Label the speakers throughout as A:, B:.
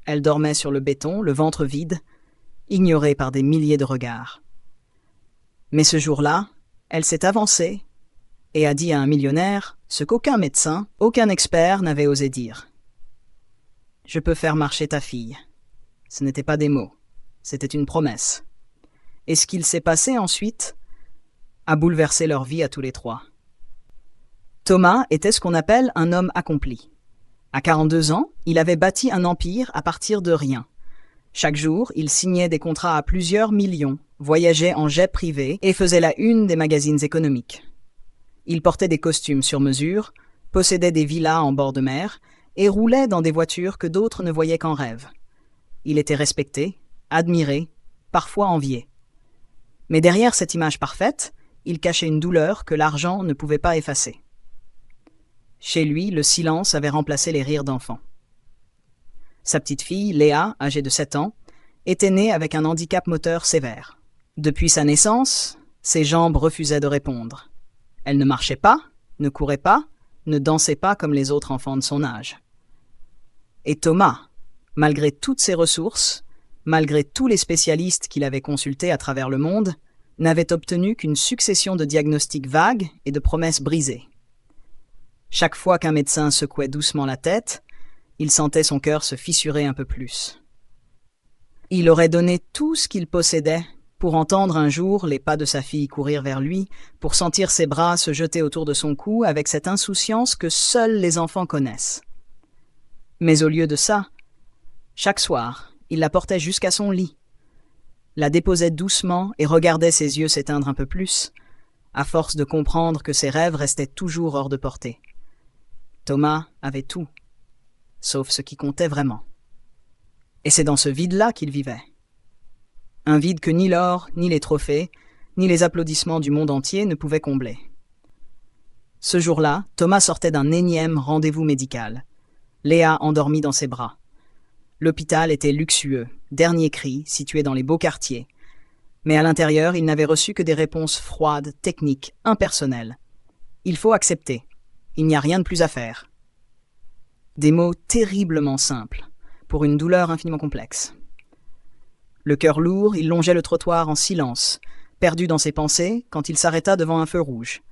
A: Elle dormait sur le béton, le ventre vide, ignorée par des milliers de regards. Mais ce jour-là, elle s'est avancée et a dit à un millionnaire ce qu'aucun médecin, aucun expert n'avait osé dire. « Je peux faire marcher ta fille. » Ce n'étaient pas des mots, c'était une promesse. Et ce qu'il s'est passé ensuite a bouleversé leur vie à tous les trois. Thomas était ce qu'on appelle un homme accompli. À 42 ans, il avait bâti un empire à partir de rien. Chaque jour, il signait des contrats à plusieurs millions, voyageait en jet privé et faisait la une des magazines économiques. Il portait des costumes sur mesure, possédait des villas en bord de mer et roulait dans des voitures que d'autres ne voyaient qu'en rêve. Il était respecté, admiré, parfois envié. Mais derrière cette image parfaite, il cachait une douleur que l'argent ne pouvait pas effacer. Chez lui, le silence avait remplacé les rires d'enfants. Sa petite fille, Léa, âgée de 7 ans, était née avec un handicap moteur sévère. Depuis sa naissance, ses jambes refusaient de répondre. Elle ne marchait pas, ne courait pas, ne dansait pas comme les autres enfants de son âge. Et Thomas, malgré toutes ses ressources, malgré tous les spécialistes qu'il avait consultés à travers le monde, n'avait obtenu qu'une succession de diagnostics vagues et de promesses brisées. Chaque fois qu'un médecin secouait doucement la tête, il sentait son cœur se fissurer un peu plus. Il aurait donné tout ce qu'il possédait pour entendre un jour les pas de sa fille courir vers lui, pour sentir ses bras se jeter autour de son cou avec cette insouciance que seuls les enfants connaissent. Mais au lieu de ça, chaque soir, il la portait jusqu'à son lit, la déposait doucement et regardait ses yeux s'éteindre un peu plus, à force de comprendre que ses rêves restaient toujours hors de portée. Thomas avait tout, sauf ce qui comptait vraiment. Et c'est dans ce vide-là qu'il vivait. Un vide que ni l'or, ni les trophées, ni les applaudissements du monde entier ne pouvaient combler. Ce jour-là, Thomas sortait d'un énième rendez-vous médical. Léa endormie dans ses bras. L'hôpital était luxueux, dernier cri, situé dans les beaux quartiers. Mais à l'intérieur, il n'avait reçu que des réponses froides, techniques, impersonnelles. Il faut accepter. Il n'y a rien de plus à faire. Des mots terriblement simples, pour une douleur infiniment complexe. Le cœur lourd, il longeait le trottoir en silence, perdu dans ses pensées quand il s'arrêta devant un feu rouge.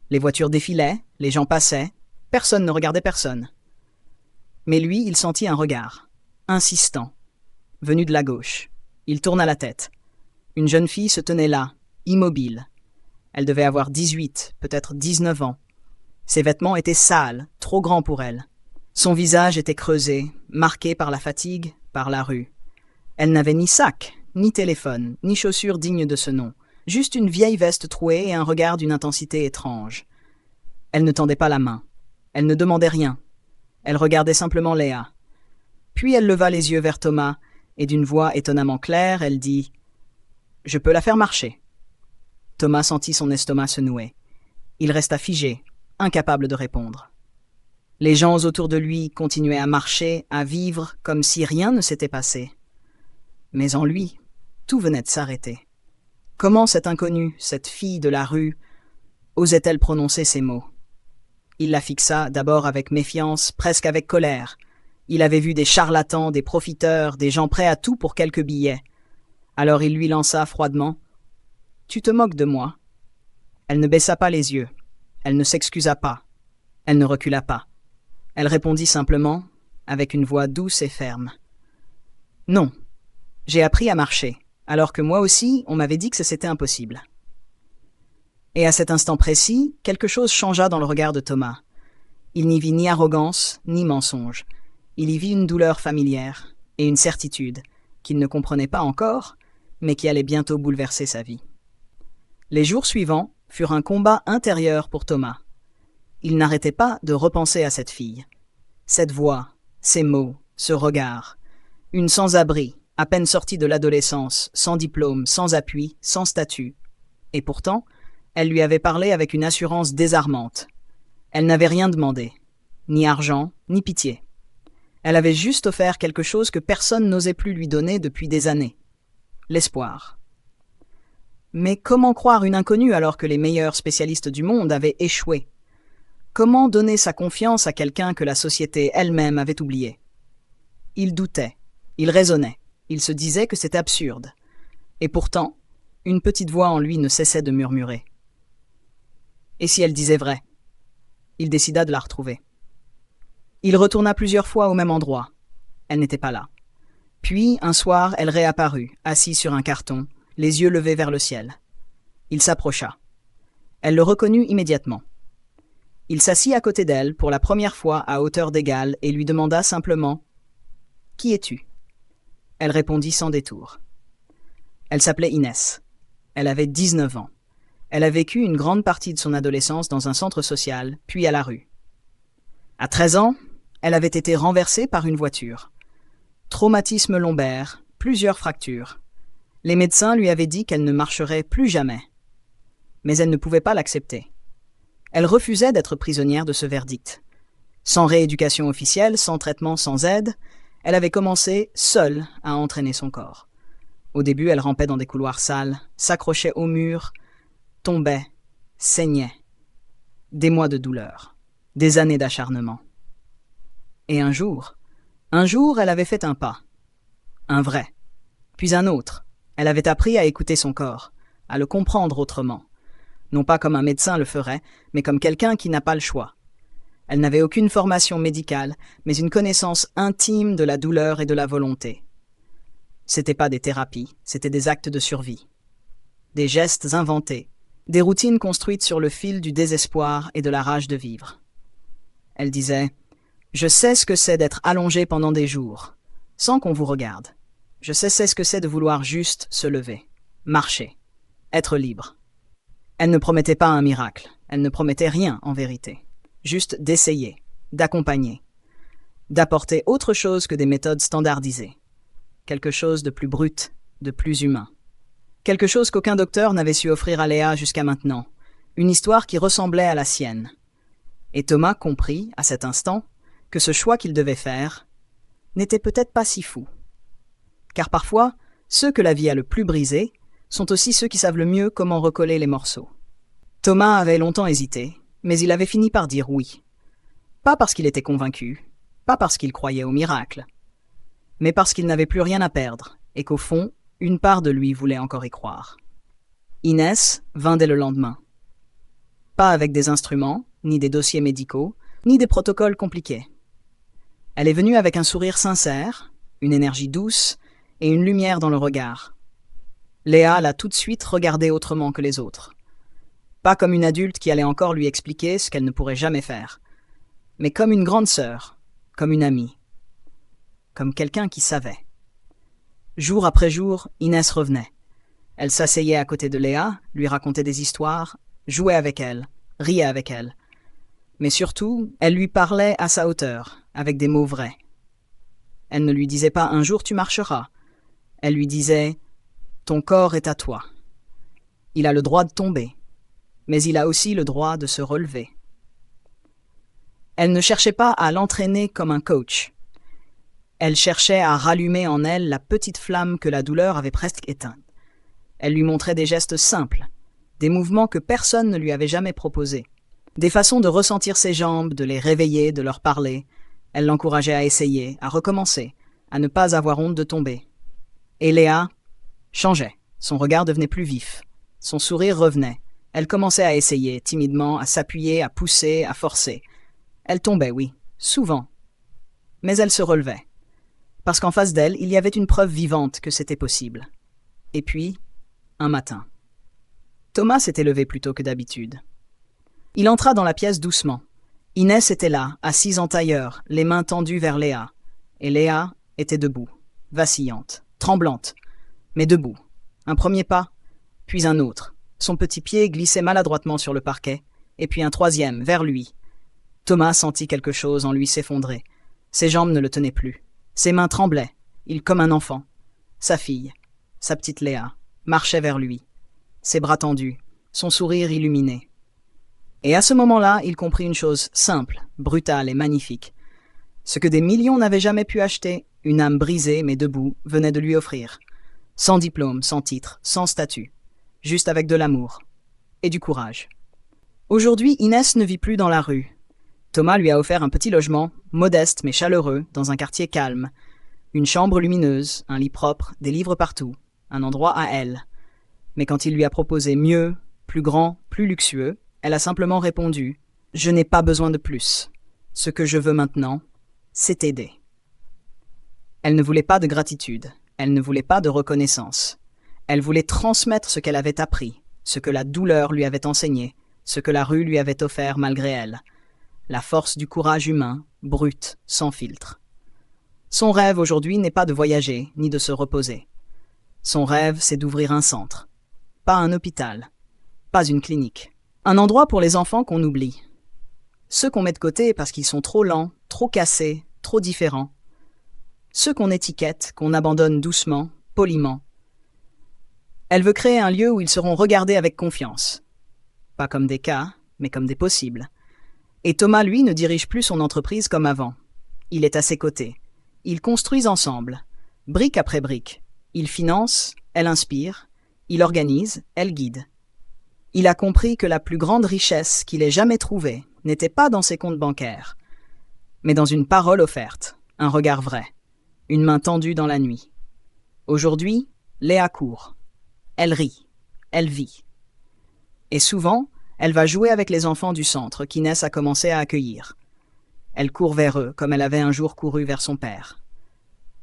A: Les voitures défilaient, les gens passaient, personne ne regardait personne. Mais lui, il sentit un regard, insistant, venu de la gauche. Il tourna la tête. Une jeune fille se tenait là, immobile. Elle devait avoir 18, peut-être 19 ans. Ses vêtements étaient sales, trop grands pour elle. Son visage était creusé, marqué par la fatigue, par la rue. Elle n'avait ni sac, ni téléphone, ni chaussures dignes de ce nom, juste une vieille veste trouée et un regard d'une intensité étrange. Elle ne tendait pas la main. Elle ne demandait rien. Elle regardait simplement Léa. Puis elle leva les yeux vers Thomas, et d'une voix étonnamment claire, elle dit « Je peux la faire marcher. » Thomas sentit son estomac se nouer. Il resta figé, incapable de répondre. Les gens autour de lui continuaient à marcher, à vivre, comme si rien ne s'était passé. Mais en lui, tout venait de s'arrêter. Comment cette inconnue, cette fille de la rue, osait-elle prononcer ces mots? Il la fixa d'abord avec méfiance, presque avec colère. Il avait vu des charlatans, des profiteurs, des gens prêts à tout pour quelques billets. Alors il lui lança froidement « Tu te moques de moi ?» Elle ne baissa pas les yeux. Elle ne s'excusa pas. Elle ne recula pas. Elle répondit simplement, avec une voix douce et ferme. « Non, j'ai appris à marcher, alors que moi aussi, on m'avait dit que c'était impossible. » Et à cet instant précis, quelque chose changea dans le regard de Thomas. Il n'y vit ni arrogance, ni mensonge. Il y vit une douleur familière et une certitude qu'il ne comprenait pas encore, mais qui allait bientôt bouleverser sa vie. Les jours suivants furent un combat intérieur pour Thomas. Il n'arrêtait pas de repenser à cette fille. Cette voix, ces mots, ce regard. Une sans-abri, à peine sortie de l'adolescence, sans diplôme, sans appui, sans statut. Et pourtant, elle lui avait parlé avec une assurance désarmante. Elle n'avait rien demandé, ni argent, ni pitié. Elle avait juste offert quelque chose que personne n'osait plus lui donner depuis des années. L'espoir. Mais comment croire une inconnue alors que les meilleurs spécialistes du monde avaient échoué? Comment donner sa confiance à quelqu'un que la société elle-même avait oublié? Il doutait, Il raisonnait, il se disait que c'était absurde. Et pourtant, une petite voix en lui ne cessait de murmurer. Et si elle disait vrai? Il décida de la retrouver. Il retourna plusieurs fois au même endroit. Elle n'était pas là. Puis, un soir, elle réapparut, assise sur un carton, les yeux levés vers le ciel. Il s'approcha. Elle le reconnut immédiatement. Il s'assit à côté d'elle pour la première fois à hauteur d'égale et lui demanda simplement « Qui es-tu » Elle répondit sans détour. Elle s'appelait Inès. Elle avait 19 ans. Elle a vécu une grande partie de son adolescence dans un centre social, puis à la rue. À 13 ans, elle avait été renversée par une voiture. Traumatisme lombaire, plusieurs fractures. Les médecins lui avaient dit qu'elle ne marcherait plus jamais. Mais elle ne pouvait pas l'accepter. Elle refusait d'être prisonnière de ce verdict. Sans rééducation officielle, sans traitement, sans aide, elle avait commencé, seule, à entraîner son corps. Au début, elle rampait dans des couloirs sales, s'accrochait aux murs, tombait, saignait. Des mois de douleur, des années d'acharnement. Et un jour, elle avait fait un pas. Un vrai. Puis un autre. Elle avait appris à écouter son corps, à le comprendre autrement. Non pas comme un médecin le ferait, mais comme quelqu'un qui n'a pas le choix. Elle n'avait aucune formation médicale, mais une connaissance intime de la douleur et de la volonté. C'était pas des thérapies, c'était des actes de survie. Des gestes inventés, des routines construites sur le fil du désespoir et de la rage de vivre. Elle disait « Je sais ce que c'est d'être allongé pendant des jours, sans qu'on vous regarde. Je sais ce que c'est de vouloir juste se lever, marcher, être libre. » Elle ne promettait pas un miracle, elle ne promettait rien en vérité. Juste d'essayer, d'accompagner, d'apporter autre chose que des méthodes standardisées. Quelque chose de plus brut, de plus humain. Quelque chose qu'aucun docteur n'avait su offrir à Léa jusqu'à maintenant. Une histoire qui ressemblait à la sienne. Et Thomas comprit, à cet instant, que ce choix qu'il devait faire n'était peut-être pas si fou. Car parfois, ceux que la vie a le plus brisés sont aussi ceux qui savent le mieux comment recoller les morceaux. Thomas avait longtemps hésité, mais il avait fini par dire oui. Pas parce qu'il était convaincu, pas parce qu'il croyait au miracle, mais parce qu'il n'avait plus rien à perdre et qu'au fond, une part de lui voulait encore y croire. Inès vint dès le lendemain. Pas avec des instruments, ni des dossiers médicaux, ni des protocoles compliqués. Elle est venue avec un sourire sincère, une énergie douce et une lumière dans le regard. Léa l'a tout de suite regardée autrement que les autres. Pas comme une adulte qui allait encore lui expliquer ce qu'elle ne pourrait jamais faire, mais comme une grande sœur, comme une amie, comme quelqu'un qui savait. Jour après jour, Inès revenait. Elle s'asseyait à côté de Léa, lui racontait des histoires, jouait avec elle, riait avec elle. Mais surtout, elle lui parlait à sa hauteur, avec des mots vrais. Elle ne lui disait pas « un jour tu marcheras ». Elle lui disait « ton corps est à toi. Il a le droit de tomber, mais il a aussi le droit de se relever. » Elle ne cherchait pas à l'entraîner comme un coach. Elle cherchait à rallumer en elle la petite flamme que la douleur avait presque éteinte. Elle lui montrait des gestes simples, des mouvements que personne ne lui avait jamais proposés, des façons de ressentir ses jambes, de les réveiller, de leur parler. Elle l'encourageait à essayer, à recommencer, à ne pas avoir honte de tomber. Et Léa changeait, son regard devenait plus vif, son sourire revenait. Elle commençait à essayer, timidement, à s'appuyer, à pousser, à forcer. Elle tombait, oui, souvent. Mais elle se relevait. Parce qu'en face d'elle, il y avait une preuve vivante que c'était possible. Et puis, un matin. Thomas s'était levé plus tôt que d'habitude. Il entra dans la pièce doucement. Inès était là, assise en tailleur, les mains tendues vers Léa. Et Léa était debout, vacillante, tremblante, mais debout. Un premier pas, puis un autre. Son petit pied glissait maladroitement sur le parquet, et puis un troisième, vers lui. Thomas sentit quelque chose en lui s'effondrer. Ses jambes ne le tenaient plus. Ses mains tremblaient, il comme un enfant. Sa fille, sa petite Léa, marchait vers lui. Ses bras tendus, son sourire illuminé. Et à ce moment-là, il comprit une chose simple, brutale et magnifique. Ce que des millions n'avaient jamais pu acheter, une âme brisée mais debout, venait de lui offrir. Sans diplôme, sans titre, sans statut. Juste avec de l'amour. Et du courage. Aujourd'hui, Inès ne vit plus dans la rue. Thomas lui a offert un petit logement, modeste mais chaleureux, dans un quartier calme. Une chambre lumineuse, un lit propre, des livres partout, un endroit à elle. Mais quand il lui a proposé mieux, plus grand, plus luxueux, elle a simplement répondu « Je n'ai pas besoin de plus. Ce que je veux maintenant, c'est t'aider. » Elle ne voulait pas de gratitude, elle ne voulait pas de reconnaissance. Elle voulait transmettre ce qu'elle avait appris, ce que la douleur lui avait enseigné, ce que la rue lui avait offert malgré elle. La force du courage humain, brut, sans filtre. Son rêve aujourd'hui n'est pas de voyager, ni de se reposer. Son rêve, c'est d'ouvrir un centre. Pas un hôpital, pas une clinique. Un endroit pour les enfants qu'on oublie. Ceux qu'on met de côté parce qu'ils sont trop lents, trop cassés, trop différents. Ceux qu'on étiquette, qu'on abandonne doucement, poliment. Elle veut créer un lieu où ils seront regardés avec confiance. Pas comme des cas, mais comme des possibles. Et Thomas, lui, ne dirige plus son entreprise comme avant. Il est à ses côtés. Ils construisent ensemble, brique après brique. Il finance, elle inspire. Il organise, elle guide. Il a compris que la plus grande richesse qu'il ait jamais trouvée n'était pas dans ses comptes bancaires, mais dans une parole offerte, un regard vrai, une main tendue dans la nuit. Aujourd'hui, Léa court. Elle rit, elle vit. Et souvent, elle va jouer avec les enfants du centre qu'Inès a commencé à accueillir. Elle court vers eux comme elle avait un jour couru vers son père.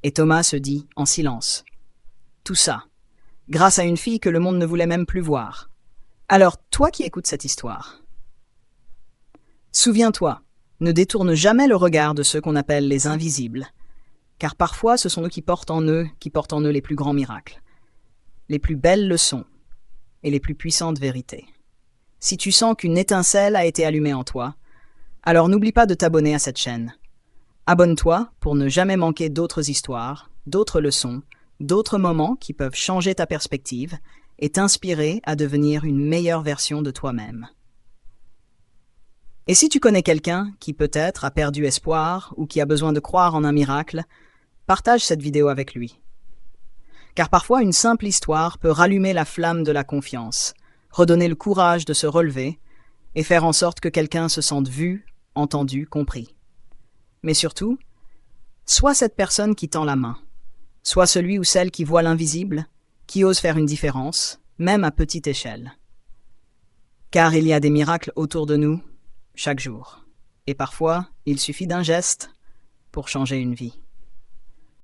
A: Et Thomas se dit, en silence, « Tout ça, grâce à une fille que le monde ne voulait même plus voir. » Alors, toi qui écoutes cette histoire, souviens-toi, ne détourne jamais le regard de ceux qu'on appelle les invisibles, car parfois ce sont eux qui portent en eux les plus grands miracles, les plus belles leçons et les plus puissantes vérités. Si tu sens qu'une étincelle a été allumée en toi, alors n'oublie pas de t'abonner à cette chaîne. Abonne-toi pour ne jamais manquer d'autres histoires, d'autres leçons, d'autres moments qui peuvent changer ta perspective et t'inspirer à devenir une meilleure version de toi-même. Et si tu connais quelqu'un qui peut-être a perdu espoir ou qui a besoin de croire en un miracle, partage cette vidéo avec lui. Car parfois une simple histoire peut rallumer la flamme de la confiance, redonner le courage de se relever et faire en sorte que quelqu'un se sente vu, entendu, compris. Mais surtout, sois cette personne qui tend la main, sois celui ou celle qui voit l'invisible, qui ose faire une différence, même à petite échelle. Car il y a des miracles autour de nous, chaque jour. Et parfois, il suffit d'un geste pour changer une vie.